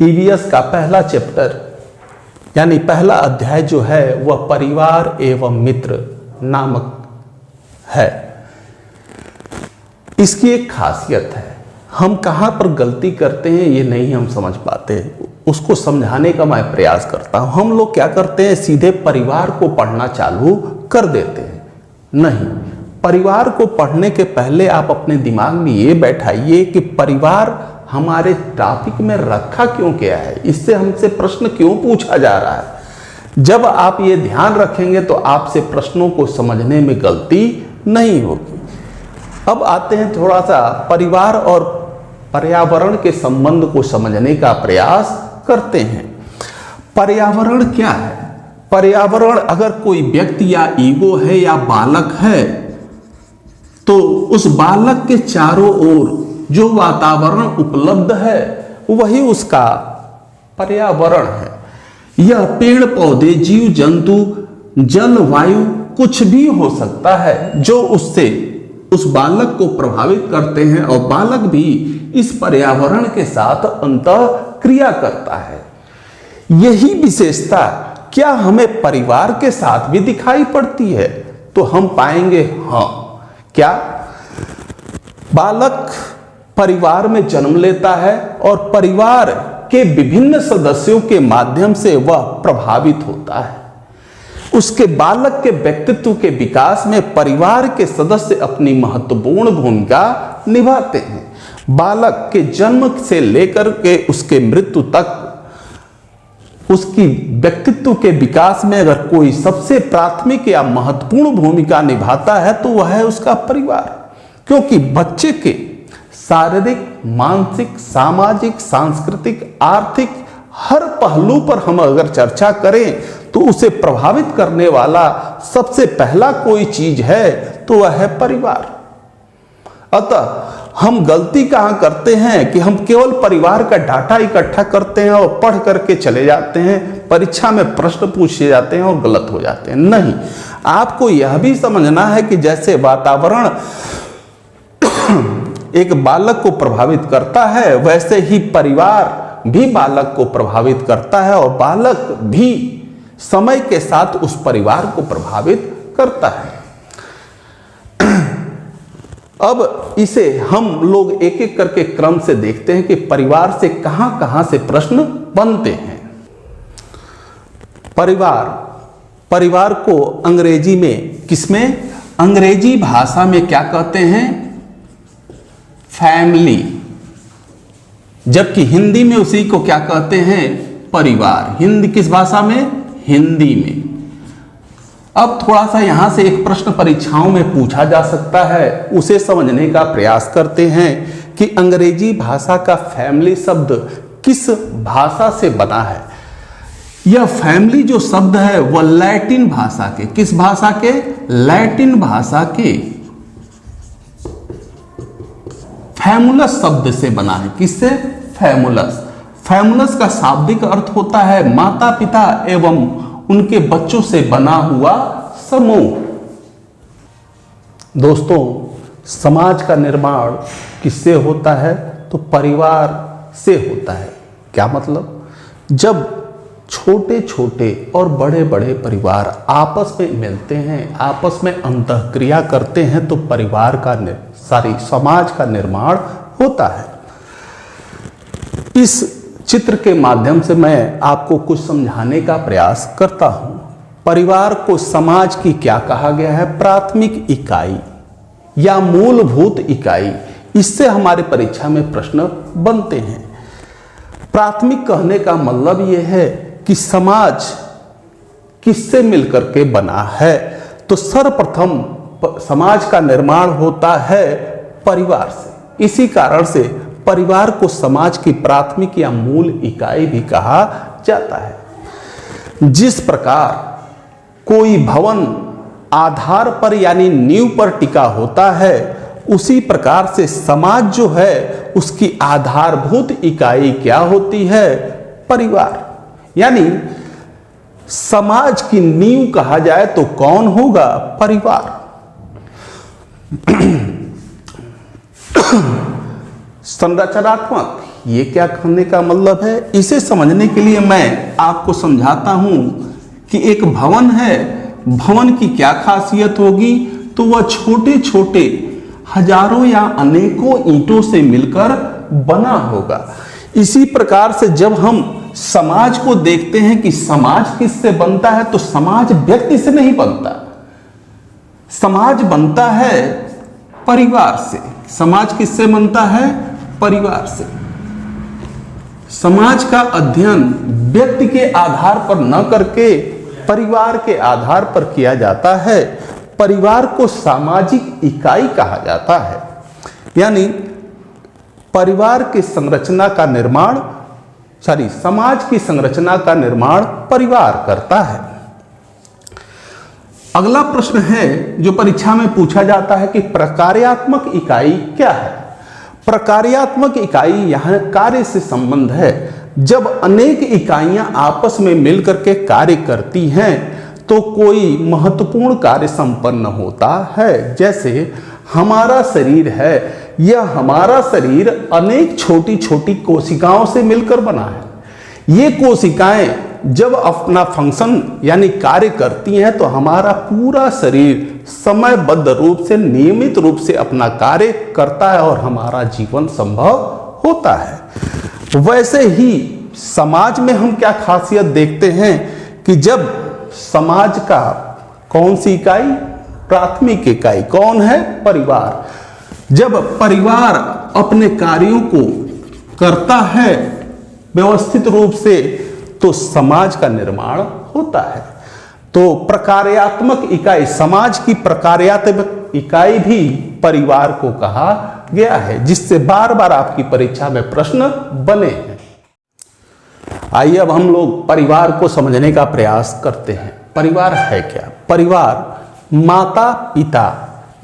EVS का पहला chapter यानी पहला अध्याय जो है वह परिवार एवं मित्र नामक है। इसकी एक खासियत है, हम कहाँ पर गलती करते हैं ये नहीं हम समझ पाते, उसको समझाने का मैं प्रयास करता हूँ। हम लोग क्या करते हैं, सीधे परिवार को पढ़ना चालू कर देते हैं। नहीं, परिवार को पढ़ने के पहले आप अपने दिमाग में ये बैठाइए कि परिवार हमारे टॉपिक में रखा क्यों गया है, इससे हमसे प्रश्न क्यों पूछा जा रहा है। जब आप ये ध्यान रखेंगे तो आपसे प्रश्नों को समझने में गलती नहीं होगी। अब आते हैं थोड़ा सा परिवार और पर्यावरण के संबंध को समझने का प्रयास करते हैं। पर्यावरण क्या है? पर्यावरण अगर कोई व्यक्ति या ईगो है या बालक है तो उस बालक के चारों ओर जो वातावरण उपलब्ध है वही उसका पर्यावरण है। यह पेड़ पौधे, जीव जंतु, जल, वायु कुछ भी हो सकता है जो उससे उस बालक को प्रभावित करते हैं और बालक भी इस पर्यावरण के साथ अंतः क्रिया करता है। यही विशेषता क्या हमें परिवार के साथ भी दिखाई पड़ती है? तो हम पाएंगे हाँ। क्या? बालक परिवार में जन्म लेता है और परिवार के विभिन्न सदस्यों के माध्यम से वह प्रभावित होता है। उसके बालक के व्यक्तित्व के विकास में परिवार के सदस्य अपनी महत्वपूर्ण भूमिका निभाते हैं। बालक के जन्म से लेकर के उसके मृत्यु तक उसकी व्यक्तित्व के विकास में अगर कोई सबसे प्राथमिक या महत्वपूर्ण भूमिका निभाता है तो वह है उसका परिवार। क्योंकि बच्चे के शारीरिक, मानसिक, सामाजिक, सांस्कृतिक, आर्थिक हर पहलू पर हम अगर चर्चा करें तो उसे प्रभावित करने वाला सबसे पहला कोई चीज है तो वह है परिवार। अतः हम गलती कहां करते हैं कि हम केवल परिवार का डाटा इकट्ठा करते हैं और पढ़ करके चले जाते हैं, परीक्षा में प्रश्न पूछे जाते हैं और गलत हो जाते हैं। नहीं, आपको यह भी समझना है कि जैसे वातावरण एक बालक को प्रभावित करता है वैसे ही परिवार भी बालक को प्रभावित करता है और बालक भी समय के साथ उस परिवार को प्रभावित करता है। अब इसे हम लोग एक एक करके क्रम से देखते हैं कि परिवार से कहां कहां से प्रश्न बनते हैं। परिवार को अंग्रेजी में किसमें, अंग्रेजी भाषा में क्या कहते हैं? फैमिली। जबकि हिंदी में उसी को क्या कहते हैं? परिवार। हिंदी किस भाषा में? हिंदी में। अब थोड़ा सा यहां से एक प्रश्न परीक्षाओं में पूछा जा सकता है, उसे समझने का प्रयास करते हैं कि अंग्रेजी भाषा का फैमिली शब्द किस भाषा से बना है। यह फैमिली जो शब्द है वह लैटिन भाषा के, किस भाषा के? लैटिन भाषा के फैमुलस शब्द से बना है। किससे? फैमुलस। फैमुलस का शाब्दिक अर्थ होता है माता पिता एवं उनके बच्चों से बना हुआ समूह। दोस्तों, समाज का निर्माण किससे होता है? तो परिवार से होता है। क्या मतलब? जब छोटे छोटे और बड़े बड़े परिवार आपस में मिलते हैं, आपस में अंतःक्रिया करते हैं तो परिवार का समाज का निर्माण होता है। इस चित्र के माध्यम से मैं आपको कुछ समझाने का प्रयास करता हूं। परिवार को समाज की क्या कहा गया है? प्राथमिक इकाई या मूलभूत इकाई। इससे हमारे परीक्षा में प्रश्न बनते हैं। प्राथमिक कहने का मतलब यह है कि समाज किससे मिलकर के बना है। तो सर्वप्रथम समाज का निर्माण होता है परिवार से। इसी कारण से परिवार को समाज की प्राथमिक या मूल इकाई भी कहा जाता है। जिस प्रकार कोई भवन आधार पर यानी नींव पर टिका होता है, उसी प्रकार से समाज जो है उसकी आधारभूत इकाई क्या होती है? परिवार। यानी समाज की नींव कहा जाए तो कौन होगा? परिवार। संरचनात्मक ये क्या कहने का मतलब है? इसे समझने के लिए मैं आपको समझाता हूं कि एक भवन है, भवन की क्या खासियत होगी? तो वह छोटे छोटे हजारों या अनेकों ईंटों से मिलकर बना होगा। इसी प्रकार से जब हम समाज को देखते हैं कि समाज किससे बनता है, तो समाज व्यक्ति से नहीं बनता, समाज बनता है परिवार से। समाज किससे बनता है? परिवार से। समाज का अध्ययन व्यक्ति के आधार पर न करके परिवार के आधार पर किया जाता है। परिवार को सामाजिक इकाई कहा जाता है, यानी परिवार की संरचना का निर्माण समाज की संरचना का निर्माण परिवार करता है। अगला प्रश्न है जो परीक्षा में पूछा जाता है कि प्रकार्यात्मक इकाई क्या है? प्रकार्यात्मक इकाई यहां कार्य से संबंध है। जब अनेक इकाइयां आपस में मिलकर के कार्य करती हैं तो कोई महत्वपूर्ण कार्य संपन्न होता है। जैसे हमारा शरीर है, यह हमारा शरीर अनेक छोटी छोटी कोशिकाओं से मिलकर बना है। ये कोशिकाएं जब अपना फंक्शन यानी कार्य करती हैं तो हमारा पूरा शरीर समयबद्ध रूप से, नियमित रूप से अपना कार्य करता है और हमारा जीवन संभव होता है। वैसे ही समाज में हम क्या खासियत देखते हैं कि जब समाज का कौन सी इकाई? प्राथमिक इकाई कौन है? परिवार। जब परिवार अपने कार्यों को करता है व्यवस्थित रूप से तो समाज का निर्माण होता है। तो प्रकार्यात्मक इकाई, समाज की प्रकार्यात्मक इकाई भी परिवार को कहा गया है, जिससे बार बार आपकी परीक्षा में प्रश्न बने हैं। आइए अब हम लोग परिवार को समझने का प्रयास करते हैं। परिवार है क्या? परिवार माता पिता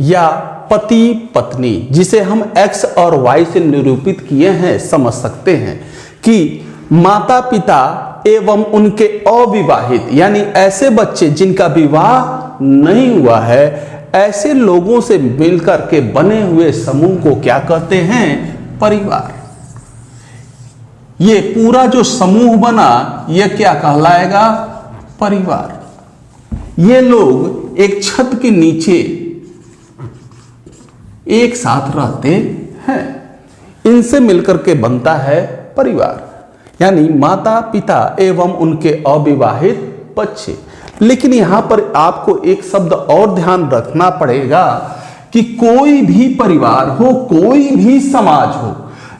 या पति पत्नी, जिसे हम एक्स और वाई से निरूपित किए हैं, समझ सकते हैं कि माता पिता एवं उनके अविवाहित यानी ऐसे बच्चे जिनका विवाह नहीं हुआ है, ऐसे लोगों से मिलकर के बने हुए समूह को क्या कहते हैं? परिवार। ये पूरा जो समूह बना यह क्या कहलाएगा? परिवार। ये लोग एक छत के नीचे एक साथ रहते हैं, इनसे मिलकर के बनता है परिवार, यानी माता पिता एवं उनके अविवाहित बच्चे। लेकिन यहां पर आपको एक शब्द और ध्यान रखना पड़ेगा कि कोई भी परिवार हो, कोई भी समाज हो,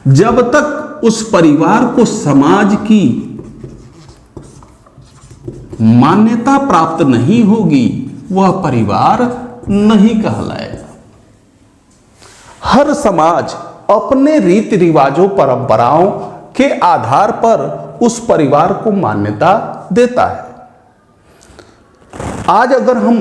जब तक उस परिवार को समाज की मान्यता प्राप्त नहीं होगी वह परिवार नहीं कहलाएगा। हर समाज अपने रीति रिवाजों परंपराओं के आधार पर उस परिवार को मान्यता देता है। आज अगर हम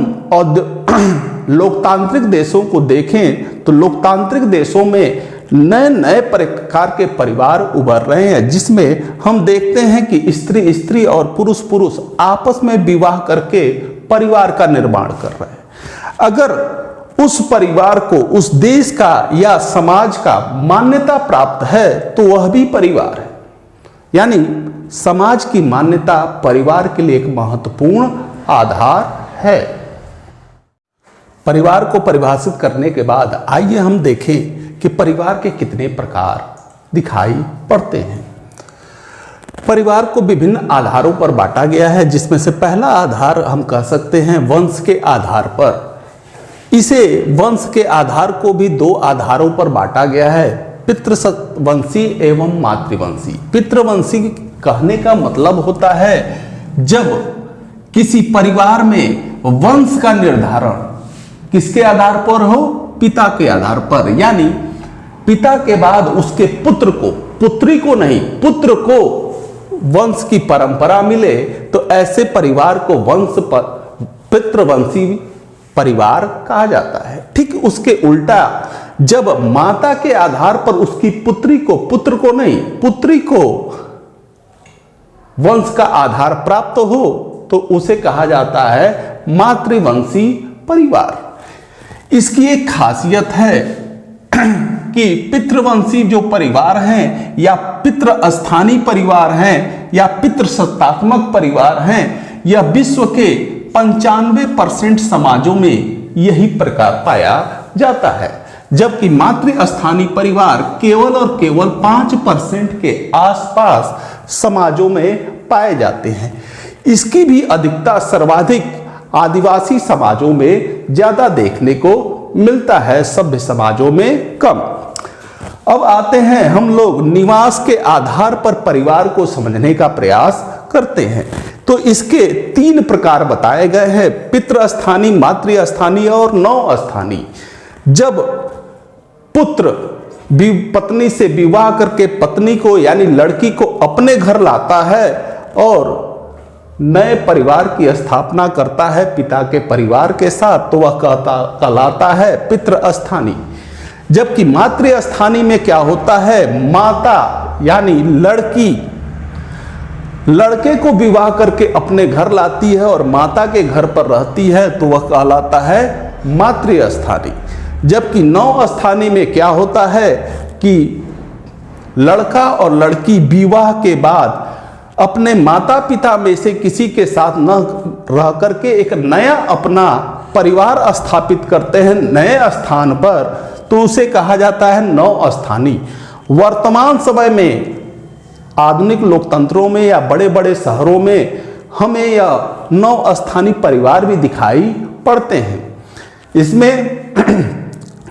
लोकतांत्रिक देशों को देखें तो लोकतांत्रिक देशों में नए नए प्रकार के परिवार उभर रहे हैं, जिसमें हम देखते हैं कि स्त्री स्त्री और पुरुष पुरुष आपस में विवाह करके परिवार का निर्माण कर रहे हैं। अगर उस परिवार को उस देश का या समाज का मान्यता प्राप्त है तो वह भी परिवार है, यानी समाज की मान्यता परिवार के लिए एक महत्वपूर्ण आधार है। परिवार को परिभाषित करने के बाद आइए हम देखें कि परिवार के कितने प्रकार दिखाई पड़ते हैं। परिवार को विभिन्न आधारों पर बांटा गया है, जिसमें से पहला आधार हम कह सकते हैं वंश के आधार पर। इसे वंश के आधार को भी दो आधारों पर बांटा गया है, पितृवंशी एवं मातृवंशी। पितृवंशी कहने का मतलब होता है जब किसी परिवार में वंश का निर्धारण किसके आधार पर हो? पिता के आधार पर, यानी पिता के बाद उसके पुत्र को, पुत्री को नहीं, पुत्र को वंश की परंपरा मिले तो ऐसे परिवार को पितृवंशी परिवार कहा जाता है। ठीक उसके उल्टा जब माता के आधार पर उसकी पुत्री को, पुत्र को नहीं, पुत्री को वंश का आधार प्राप्त हो तो उसे कहा जाता है मातृवंशी परिवार। इसकी एक खासियत है कि पितृवंशी जो परिवार हैं या पितृ स्थानीय परिवार हैं या पितृसत्तात्मक परिवार हैं, यह विश्व के 95% समाजों में यही प्रकार पाया जाता है, जबकि मातृ स्थानीय परिवार केवल और केवल 5% के आसपास समाजों में पाए जाते हैं। इसकी भी अधिकता सर्वाधिक आदिवासी समाजों में ज्यादा देखने को मिलता है, सभ्य समाजों में कम। अब आते हैं हम लोग निवास के आधार पर परिवार को समझने का प्रयास करते हैं। तो इसके 3 प्रकार बताए गए हैं, पितृस्थानीय, मातृस्थानीय और नव-स्थानीय। जब पुत्र पत्नी से विवाह करके पत्नी को यानी लड़की को अपने घर लाता है और नए परिवार की स्थापना करता है पिता के परिवार के साथ, तो वह कहलाता है पितृस्थानीय। जबकि मातृस्थानीय में क्या होता है, माता यानी लड़की लड़के को विवाह करके अपने घर लाती है और माता के घर पर रहती है, तो वह कहलाता है मातृस्थानीय। जबकि नव-स्थानीय में क्या होता है कि लड़का और लड़की विवाह के बाद अपने माता पिता में से किसी के साथ न रह करके एक नया अपना परिवार स्थापित करते हैं नए स्थान पर, तो उसे कहा जाता है नव-स्थानीय। वर्तमान समय में आधुनिक लोकतंत्रों में या बड़े बड़े शहरों में हमें यह नव-स्थानीय परिवार भी दिखाई पड़ते हैं। इसमें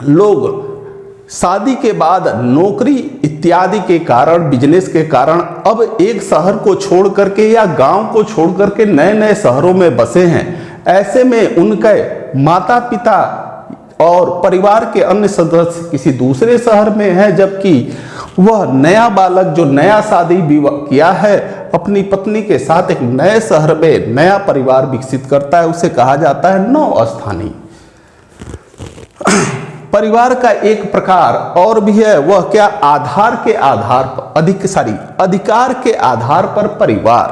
लोग शादी के बाद नौकरी इत्यादि के कारण, बिजनेस के कारण अब एक शहर को छोड़ करके या गांव को छोड़ करके नए नए शहरों में बसे हैं। ऐसे में उनके माता पिता और परिवार के अन्य सदस्य किसी दूसरे शहर में है, जबकि वह नया बालक जो नया शादी किया है अपनी पत्नी के साथ एक नए शहर में नया परिवार विकसित करता है, उसे कहा जाता है नव-स्थानीय। परिवार का एक प्रकार और भी है, वह क्या, आधार के आधार पर अधिकार के आधार पर परिवार।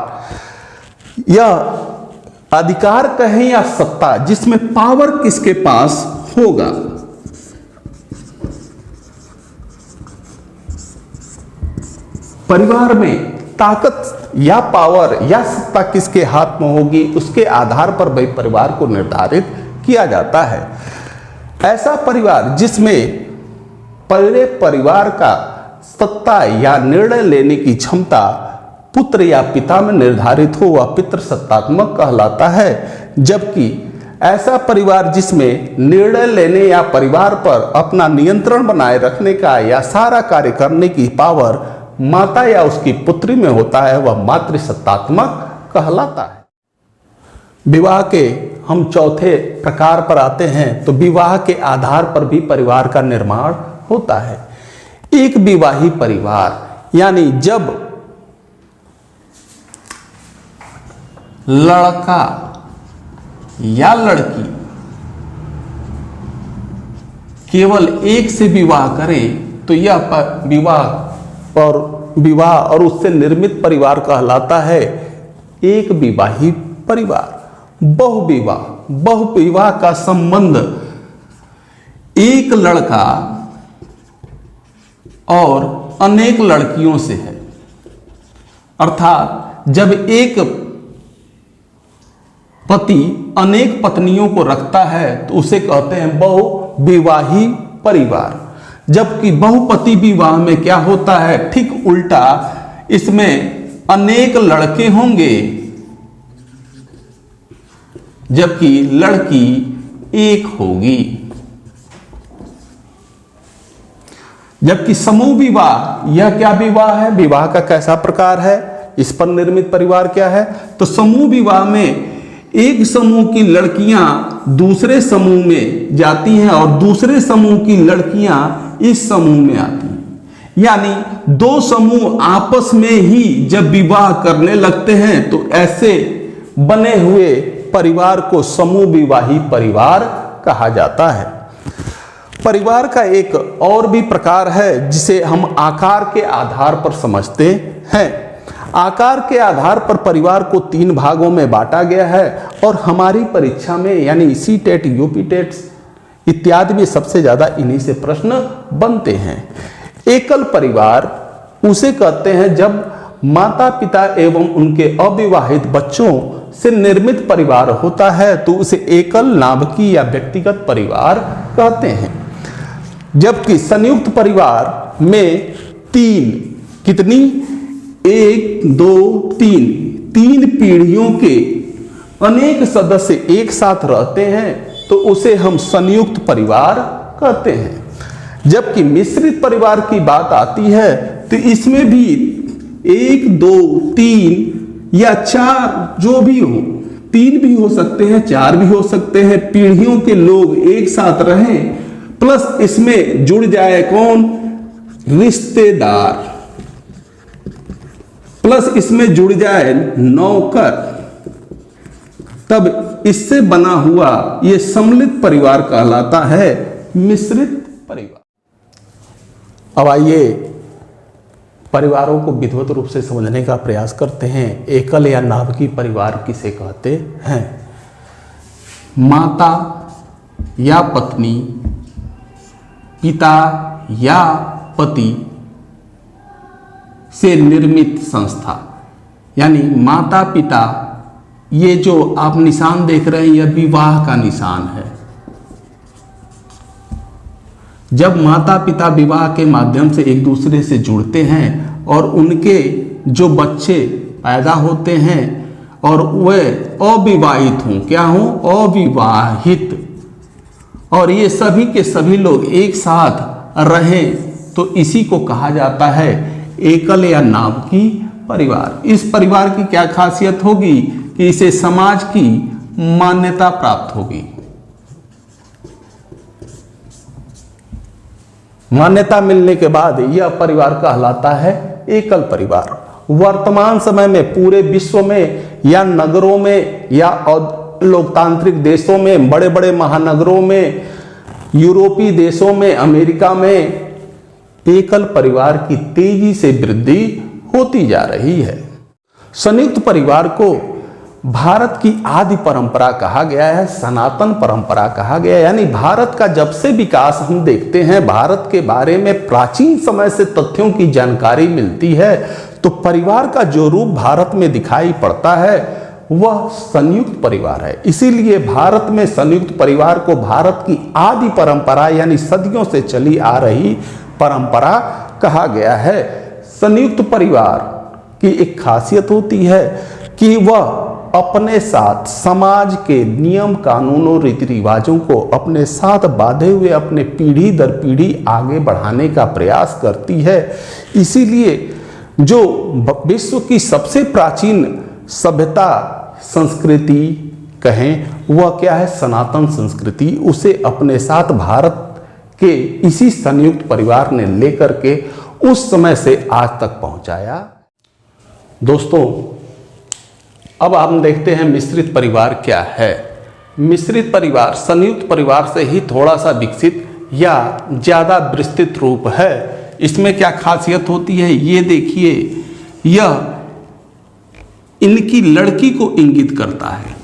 यह अधिकार कहें या सत्ता, जिसमें पावर किसके पास होगा। परिवार में ताकत या पावर या सत्ता किसके हाथ में होगी, उसके आधार पर भाई परिवार को निर्धारित किया जाता है। ऐसा परिवार जिसमें पूरे परिवार का सत्ता या निर्णय लेने की क्षमता पुत्र या पिता में निर्धारित हो, वह पितृसत्तात्मक कहलाता है। जबकि ऐसा परिवार जिसमें निर्णय लेने या परिवार पर अपना नियंत्रण बनाए रखने का या सारा कार्य करने की पावर माता या उसकी पुत्री में होता है, वह मातृसत्तात्मक कहलाता है। विवाह के हम चौथे प्रकार पर आते हैं, तो विवाह के आधार पर भी परिवार का निर्माण होता है। एक विवाही परिवार यानी जब लड़का या लड़की केवल एक से विवाह करें तो यह विवाह और उससे निर्मित परिवार कहलाता है एक विवाही परिवार। बहुविवाह का संबंध एक लड़का और अनेक लड़कियों से है, अर्थात जब एक पति अनेक पत्नियों को रखता है तो उसे कहते हैं बहुविवाही परिवार। जबकि बहुपति विवाह में क्या होता है, ठीक उल्टा, इसमें अनेक लड़के होंगे जबकि लड़की एक होगी। जबकि समूह विवाह, यह क्या विवाह है, विवाह का कैसा प्रकार है, इस पर निर्मित परिवार क्या है, तो समूह विवाह में एक समूह की लड़कियां दूसरे समूह में जाती हैं और दूसरे समूह की लड़कियां इस समूह में आती हैं। यानी दो समूह आपस में ही जब विवाह करने लगते हैं तो ऐसे बने हुए परिवार को समूह विवाही परिवार कहा जाता है। परिवार का एक और भी प्रकार है जिसे हम आकार के आधार पर समझते हैं। आकार के आधार पर परिवार को 3 भागों में बांटा गया है और हमारी परीक्षा में यानी सी टेट, यूपी टेट इत्यादि में सबसे ज्यादा इन्हीं से प्रश्न बनते हैं। एकल परिवार उसे कहते हैं जब माता पिता एवं उनके अविवाहित बच्चों से निर्मित परिवार होता है तो उसे एकल, नाभिकीय या व्यक्तिगत परिवार कहते हैं। जबकि संयुक्त परिवार में कितनी 1, 2, 3 पीढ़ियों के अनेक सदस्य एक साथ रहते हैं तो उसे हम संयुक्त परिवार कहते हैं। जबकि मिश्रित परिवार की बात आती है तो इसमें भी 1, 2, 3 या 4 जो भी हो, 3 भी हो सकते हैं, 4 भी हो सकते हैं, पीढ़ियों के लोग एक साथ रहें, प्लस इसमें जुड़ जाए कौन, रिश्तेदार, प्लस इसमें जुड़ जाए नौकर, तब इससे बना हुआ यह सम्मिलित परिवार कहलाता है मिश्रित परिवार। अब आइए परिवारों को विधिवत रूप से समझने का प्रयास करते हैं। एकल या नाभिकीय परिवार किसे कहते हैं? माता या पत्नी, पिता या पति से निर्मित संस्था, यानी माता पिता, ये जो आप निशान देख रहे हैं यह विवाह का निशान है। जब माता पिता विवाह के माध्यम से एक दूसरे से जुड़ते हैं और उनके जो बच्चे पैदा होते हैं और वे अविवाहित हों, क्या हों, अविवाहित, और ये सभी के सभी लोग एक साथ रहें तो इसी को कहा जाता है एकल या नाभिकीय परिवार। इस परिवार की क्या खासियत होगी कि इसे समाज की मान्यता प्राप्त होगी। मान्यता मिलने के बाद यह परिवार कहलाता है एकल परिवार। वर्तमान समय में पूरे विश्व में या नगरों में या लोकतांत्रिक देशों में, बड़े बड़े महानगरों में, यूरोपीय देशों में, अमेरिका में एकल परिवार की तेजी से वृद्धि होती जा रही है। संयुक्त परिवार को भारत की आदि परंपरा कहा गया है, सनातन परंपरा कहा गया है। यानी भारत का जब से विकास हम देखते हैं, भारत के बारे में प्राचीन समय से तथ्यों की जानकारी मिलती है, तो परिवार का जो रूप भारत में दिखाई पड़ता है वह संयुक्त परिवार है। इसीलिए भारत में संयुक्त परिवार को भारत की आदि परंपरा यानी सदियों से चली आ रही परंपरा कहा गया है। संयुक्त परिवार की एक खासियत होती है कि वह अपने साथ समाज के नियम कानूनों रीति रिवाजों को अपने साथ बांधे हुए अपने पीढ़ी दर पीढ़ी आगे बढ़ाने का प्रयास करती है। इसीलिए जो विश्व की सबसे प्राचीन सभ्यता संस्कृति कहें वह क्या है, सनातन संस्कृति, उसे अपने साथ भारत के इसी संयुक्त परिवार ने लेकर के उस समय से आज तक पहुंचाया। दोस्तों, अब हम देखते हैं मिश्रित परिवार क्या है। मिश्रित परिवार संयुक्त परिवार से ही थोड़ा सा विकसित या ज्यादा विस्तृत रूप है। इसमें क्या खासियत होती है ये देखिए, यह इनकी लड़की को इंगित करता है।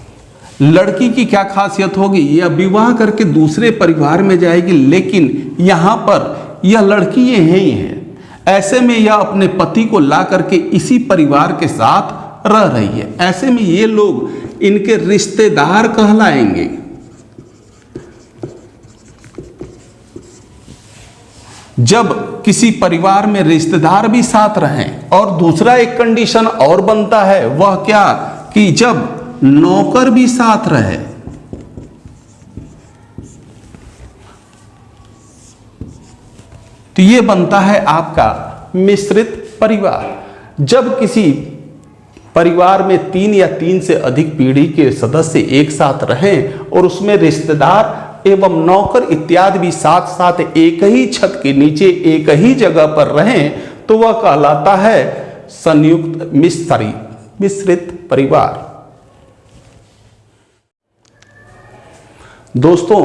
लड़की की क्या खासियत होगी, यह विवाह करके दूसरे परिवार में जाएगी, लेकिन यहाँ पर यह लड़की ये ही है। ऐसे में यह अपने पति को ला करके इसी परिवार के साथ रह रही है। ऐसे में ये लोग इनके रिश्तेदार कहलाएंगे। जब किसी परिवार में रिश्तेदार भी साथ रहें, और दूसरा एक कंडीशन और बनता है, वह क्या कि जब नौकर भी साथ रहे। तो ये बनता है आपका मिश्रित परिवार। जब किसी परिवार में 3 या 3 से अधिक पीढ़ी के सदस्य एक साथ रहें और उसमें रिश्तेदार एवं नौकर इत्यादि भी साथ साथ एक ही छत के नीचे एक ही जगह पर रहें, तो वह कहलाता है संयुक्त मिश्रित परिवार। दोस्तों,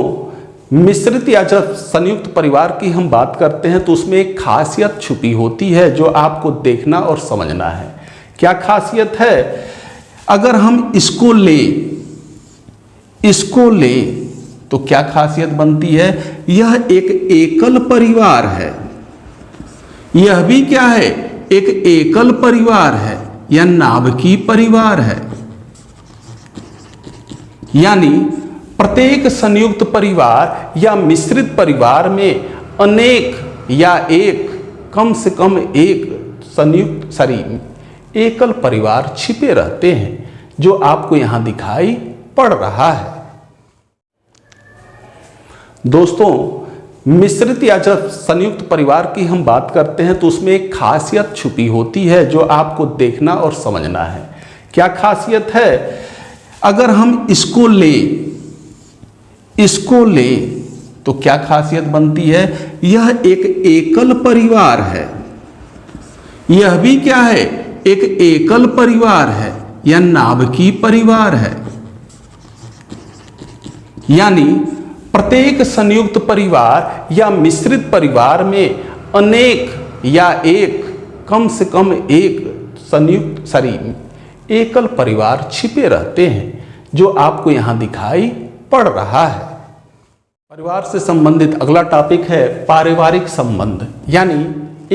मिश्रित या जब संयुक्त परिवार की हम बात करते हैं तो उसमें एक खासियत छुपी होती है जो आपको देखना और समझना है। क्या खासियत है? अगर हम इसको लें तो क्या खासियत बनती है? यह एक एकल परिवार है। यह भी क्या है? एक एकल परिवार है या नाभिकीय परिवार है। यानी प्रत्येक संयुक्त परिवार या मिश्रित परिवार में अनेक या एक, कम से कम एक संयुक्त एकल परिवार छिपे रहते हैं, जो आपको यहां दिखाई पड़ रहा है। दोस्तों, मिश्रित या जब संयुक्त परिवार की हम बात करते हैं तो उसमें एक खासियत छुपी होती है जो आपको देखना और समझना है। क्या खासियत है? अगर हम इसको लें तो क्या खासियत बनती है? यह एक एकल परिवार है। यह भी क्या है? एक एकल परिवार है या नाभिकीय परिवार है। यानी प्रत्येक संयुक्त परिवार या मिश्रित परिवार में अनेक या एक, कम से कम एक एकल परिवार छिपे रहते हैं, जो आपको यहां दिखाई पड़ रहा है। परिवार से संबंधित अगला टॉपिक है पारिवारिक संबंध। यानी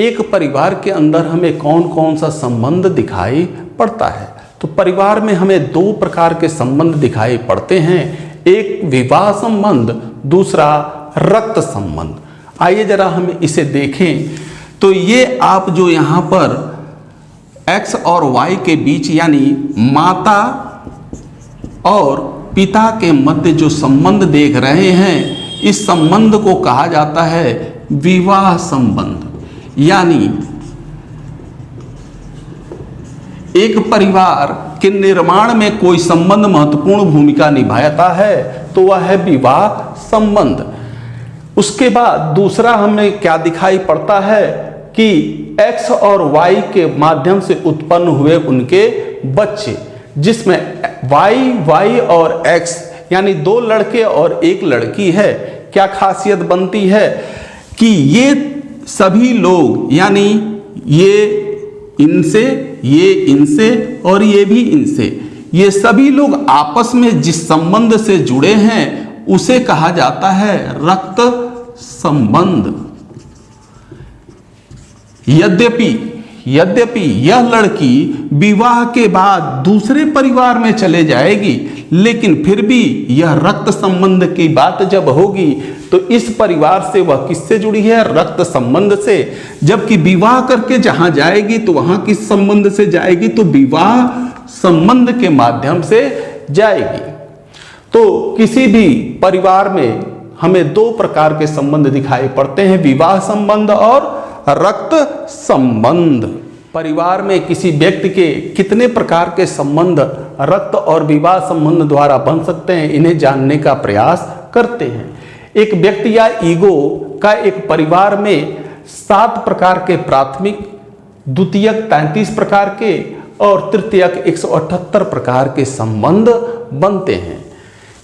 एक परिवार के अंदर हमें कौन कौन सा संबंध दिखाई पड़ता है। तो परिवार में हमें दो प्रकार के संबंध दिखाई पड़ते हैं, एक विवाह संबंध, दूसरा रक्त संबंध। आइए जरा हम इसे देखें। तो ये आप जो यहाँ पर X और Y के बीच यानी माता और पिता के मध्य जो संबंध देख रहे हैं, इस संबंध को कहा जाता है विवाह संबंध। यानी एक परिवार के निर्माण में कोई संबंध महत्वपूर्ण भूमिका निभाता है तो वह है विवाह संबंध। उसके बाद दूसरा हमें क्या दिखाई पड़ता है कि X और Y के माध्यम से उत्पन्न हुए उनके बच्चे, जिसमें Y और X यानी दो लड़के और एक लड़की है। क्या खासियत बनती है कि ये सभी लोग, यानी ये इनसे और ये भी इनसे, ये सभी लोग आपस में जिस संबंध से जुड़े हैं उसे कहा जाता है रक्त संबंध। यद्यपि यह लड़की विवाह के बाद दूसरे परिवार में चले जाएगी, लेकिन फिर भी यह रक्त संबंध की बात जब होगी तो इस परिवार से वह किससे जुड़ी है? रक्त संबंध से। जबकि विवाह करके जहां जाएगी तो वहां किस संबंध से जाएगी? तो विवाह संबंध के माध्यम से जाएगी। तो किसी भी परिवार में हमें दो प्रकार के संबंध दिखाई पड़ते हैं, विवाह संबंध और रक्त संबंध। परिवार में किसी व्यक्ति के कितने प्रकार के संबंध रक्त और विवाह संबंध द्वारा बन सकते हैं, इन्हें जानने का प्रयास करते हैं। एक व्यक्ति या ईगो का एक परिवार में 7 प्रकार के प्राथमिक, द्वितीयक 33 प्रकार के और तृतीयक 178 प्रकार के संबंध बनते हैं,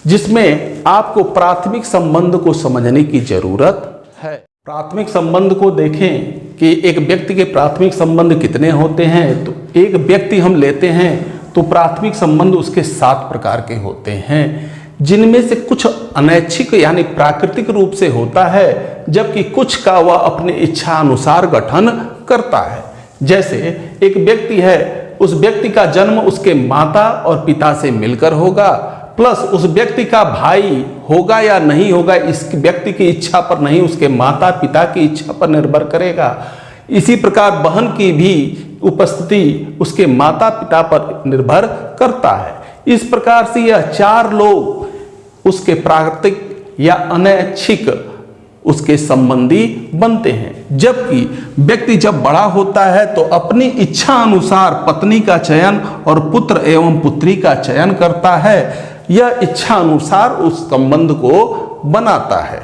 जिसमें आपको प्राथमिक संबंध को समझने की जरूरत है। प्राथमिक संबंध को देखें कि एक व्यक्ति के प्राथमिक संबंध कितने होते हैं। तो एक व्यक्ति हम लेते हैं तो प्राथमिक संबंध उसके 7 प्रकार के होते हैं, जिनमें से कुछ अनैच्छिक यानी प्राकृतिक रूप से होता है, जबकि कुछ का वह अपने इच्छा अनुसार गठन करता है। जैसे एक व्यक्ति है, उस व्यक्ति का जन्म उसके माता और पिता से मिलकर होगा, प्लस उस व्यक्ति का भाई होगा या नहीं होगा इस व्यक्ति की इच्छा पर नहीं, उसके माता पिता की इच्छा पर निर्भर करेगा। इसी प्रकार बहन की भी उपस्थिति उसके माता पिता पर निर्भर करता है। इस प्रकार से यह 4 लोग उसके प्राकृतिक या अनैच्छिक उसके संबंधी बनते हैं। जबकि व्यक्ति जब बड़ा होता है तो अपनी इच्छा अनुसार पत्नी का चयन और पुत्र एवं पुत्री का चयन करता है। यह इच्छा अनुसार उस संबंध को बनाता है।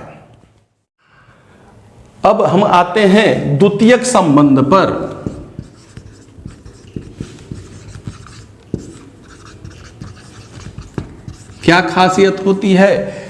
अब हम आते हैं द्वितीयक संबंध पर। क्या खासियत होती है?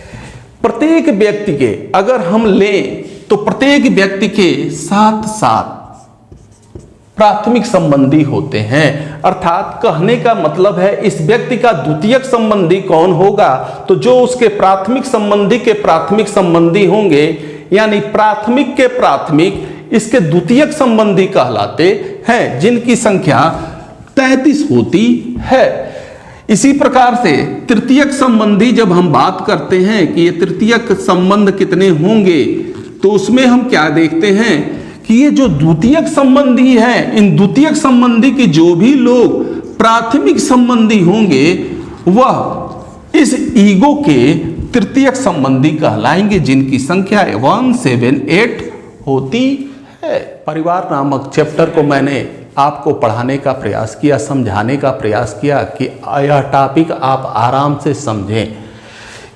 प्रत्येक व्यक्ति के अगर हम लें तो प्रत्येक व्यक्ति के साथ साथ प्राथमिक संबंधी होते हैं। अर्थात कहने का मतलब है इस व्यक्ति का द्वितीयक संबंधी कौन होगा, तो जो उसके प्राथमिक संबंधी के प्राथमिक संबंधी होंगे, यानी प्राथमिक के प्राथमिक इसके द्वितीयक संबंधी कहलाते हैं, जिनकी संख्या 33 होती है। इसी प्रकार से तृतीयक संबंधी जब हम बात करते हैं कि ये तृतीयक संबंध कितने होंगे, तो उसमें हम क्या देखते हैं कि ये जो द्वितीयक संबंधी हैं, इन द्वितीयक संबंधी के जो भी लोग प्राथमिक संबंधी होंगे वह इस ईगो के तृतीयक संबंधी कहलाएंगे, जिनकी संख्या 178 होती है। परिवार नामक चैप्टर को मैंने आपको पढ़ाने का प्रयास किया, समझाने का प्रयास किया कि यह टॉपिक आप आराम से समझें।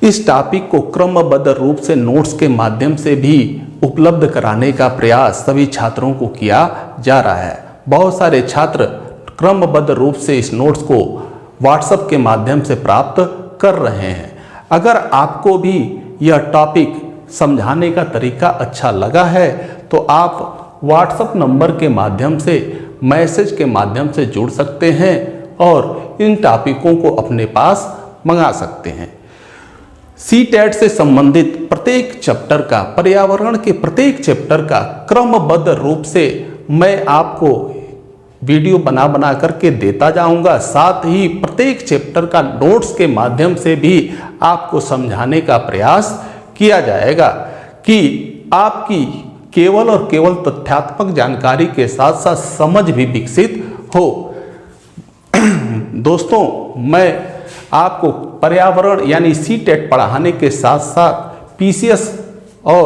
इस टॉपिक को क्रमबद्ध रूप से नोट्स के माध्यम से भी उपलब्ध कराने का प्रयास सभी छात्रों को किया जा रहा है। बहुत सारे छात्र क्रमबद्ध रूप से इस नोट्स को व्हाट्सएप के माध्यम से प्राप्त कर रहे हैं। अगर आपको भी यह टॉपिक समझाने का तरीका अच्छा लगा है तो आप व्हाट्सएप नंबर के माध्यम से, मैसेज के माध्यम से जुड़ सकते हैं और इन टॉपिकों को अपने पास मंगा सकते हैं। CTET से संबंधित प्रत्येक चैप्टर का, पर्यावरण के प्रत्येक चैप्टर का क्रमबद्ध रूप से मैं आपको वीडियो बना करके देता जाऊंगा। साथ ही प्रत्येक चैप्टर का नोट्स के माध्यम से भी आपको समझाने का प्रयास किया जाएगा कि आपकी केवल और केवल तथ्यात्मक जानकारी के साथ साथ समझ भी विकसित हो। दोस्तों, मैं आपको पर्यावरण यानी CTET पढ़ाने के साथ साथ PCS और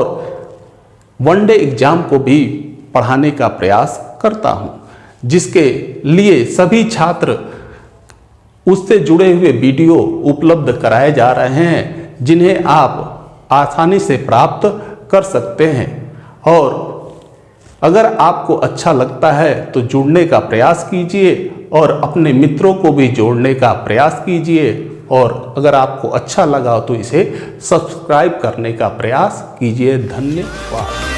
वनडे एग्जाम को भी पढ़ाने का प्रयास करता हूं, जिसके लिए सभी छात्र उससे जुड़े हुए वीडियो उपलब्ध कराए जा रहे हैं, जिन्हें आप आसानी से प्राप्त कर सकते हैं। और अगर आपको अच्छा लगता है तो जुड़ने का प्रयास कीजिए और अपने मित्रों को भी जोड़ने का प्रयास कीजिए, और अगर आपको अच्छा लगा तो इसे सब्सक्राइब करने का प्रयास कीजिए। धन्यवाद।